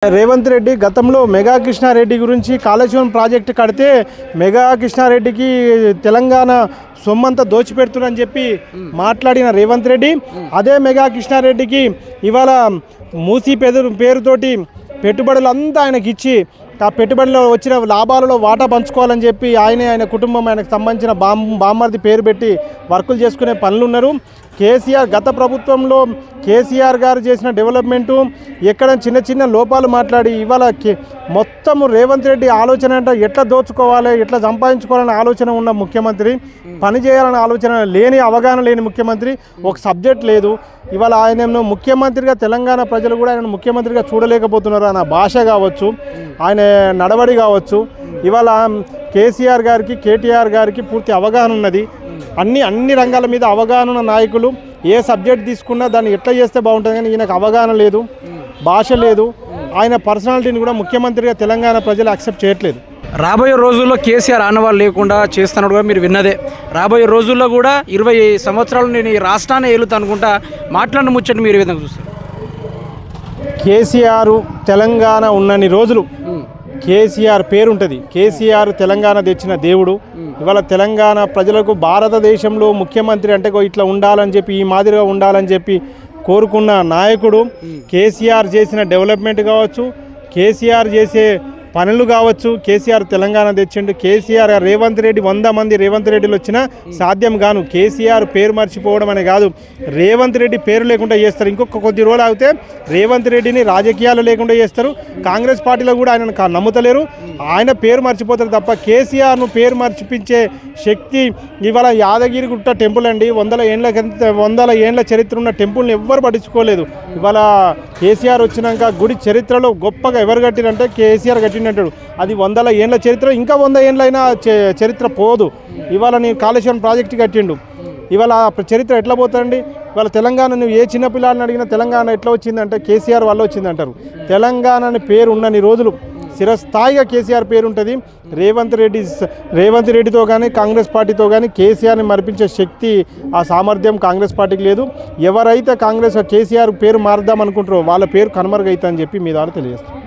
రేవంత్ రెడ్డి గతంలో మెగా కృష్ణారెడ్డి గురించి కాళేశ్వరం ప్రాజెక్టు కడితే మెగా కృష్ణారెడ్డికి తెలంగాణ సొమ్మంతా దోచిపెడుతున్నారని చెప్పి మాట్లాడిన రేవంత్ రెడ్డి అదే మెగా కృష్ణారెడ్డికి ఇవాళ మూసీ పేరుతోటి పెట్టుబడులంతా ఆయనకి ఇచ్చి ఆ పెట్టుబడిలో వచ్చిన లాభాలలో వాటా పంచుకోవాలని చెప్పి ఆయన కుటుంబం ఆయనకు సంబంధించిన బామ్మర్ది పేరు పెట్టి వర్కులు చేసుకునే పనులు ఉన్నారు. కేసీఆర్ గత ప్రభుత్వంలో కేసీఆర్ గారు చేసిన డెవలప్మెంటు ఎక్కడ చిన్న చిన్న లోపాలు మాట్లాడి ఇవాళ మొత్తము రేవంత్ రెడ్డి ఆలోచన అంటే ఎట్లా దోచుకోవాలి ఎట్లా సంపాదించుకోవాలనే ఆలోచన ఉన్న ముఖ్యమంత్రి, పని చేయాలనే ఆలోచన లేని అవగాహన లేని ముఖ్యమంత్రి, ఒక సబ్జెక్ట్ లేదు. ఇవాళ ఆయన ముఖ్యమంత్రిగా తెలంగాణ ప్రజలు కూడా ఆయన ముఖ్యమంత్రిగా చూడలేకపోతున్నారు. ఆయన భాష కావచ్చు, ఆయన నడవడి కావచ్చు. ఇవాళ కేసీఆర్ గారికి కేటీఆర్ గారికి పూర్తి అవగాహన ఉన్నది. అన్ని రంగాల మీద అవగాహన ఉన్న నాయకులు ఏ సబ్జెక్ట్ తీసుకున్నా దాన్ని ఎట్లా చేస్తే బాగుంటుంది, కానీ ఈయనకు అవగాహన లేదు, భాష లేదు. ఆయన పర్సనాలిటీని కూడా ముఖ్యమంత్రిగా తెలంగాణ ప్రజలు యాక్సెప్ట్ చేయట్లేదు. రాబోయే రోజుల్లో కేసీఆర్ ఆనవాళ్ళు లేకుండా చేస్తున్నాడు కూడా మీరు విన్నదే. రాబోయే రోజుల్లో కూడా 20 సంవత్సరాలు నేను ఈ రాష్ట్రాన్ని ఏలుతా అనుకుంటా మాట్లాడిన ముచ్చట మీరు ఏ విధంగా చూస్తారు? కేసీఆర్ తెలంగాణ ఉన్నన్ని రోజులు కేసీఆర్ పేరు ఉంటుంది. కేసీఆర్ తెలంగాణ తెచ్చిన దేవుడు. ఇవాళ తెలంగాణ ప్రజలకు భారతదేశంలో ముఖ్యమంత్రి అంటే ఇట్లా ఉండాలని చెప్పి ఈ మాదిరిగా ఉండాలని చెప్పి కోరుకున్న నాయకుడు. కేసీఆర్ చేసిన డెవలప్మెంట్ కావచ్చు, కేసీఆర్ చేసే పనులు కావచ్చు, కేసీఆర్ తెలంగాణ తెచ్చిండు. కేసీఆర్ రేవంత్ రెడ్డి 100 మంది రేవంత్ రెడ్డిలు వచ్చినా సాధ్యం కాను. కేసీఆర్ పేరు మర్చిపోవడం అనే కాదు, రేవంత్ రెడ్డి పేరు లేకుండా చేస్తారు. ఇంకొక కొద్ది రోజులు ఆగితే రేవంత్ రెడ్డిని రాజకీయాలు లేకుండా చేస్తారు. కాంగ్రెస్ పార్టీలో కూడా ఆయనను నమ్ముతలేరు. ఆయన పేరు మర్చిపోతారు తప్ప కేసీఆర్ను పేరు మర్చిపించే శక్తి ఇవాళ యాదగిరిగుట్ట టెంపుల్ అండి. 100 ఏండ్ల చరిత్ర ఉన్న టెంపుల్ని ఎవ్వరు పట్టించుకోలేదు. ఇవాళ కేసీఆర్ వచ్చినాక గుడి చరిత్రలో గొప్పగా ఎవరు కట్టిరంటే కేసీఆర్ కట్టిండు అంటాడు. అది 100 ఏండ్ల చరిత్ర, ఇంకా 100 ఏండ్లైనా చరిత్ర పోదు. ఇవాళ నేను కాళేశ్వరం ప్రాజెక్టు కట్టిండు. ఇవాళ చరిత్ర ఎట్లా పోతుందండి? ఇవాళ తెలంగాణ నువ్వు ఏ చిన్నపిల్లని అడిగినా తెలంగాణ ఎట్లా వచ్చిందంటే కేసీఆర్ వల్ల వచ్చిందంటారు. తెలంగాణ అని పేరు ఉన్నన్ని రోజులు చిరస్థాయిగా కేసీఆర్ పేరు ఉంటుంది. రేవంత్ రెడ్డితో కానీ కాంగ్రెస్ పార్టీతో కానీ కేసీఆర్ని మరిపించే శక్తి, ఆ సామర్థ్యం కాంగ్రెస్ పార్టీకి లేదు. ఎవరైతే కేసీఆర్ పేరు మారుద్దాం అనుకుంటారో వాళ్ళ పేరు కనుమరుగైతే అని చెప్పి మీ ద్వారా తెలియజేస్తారు.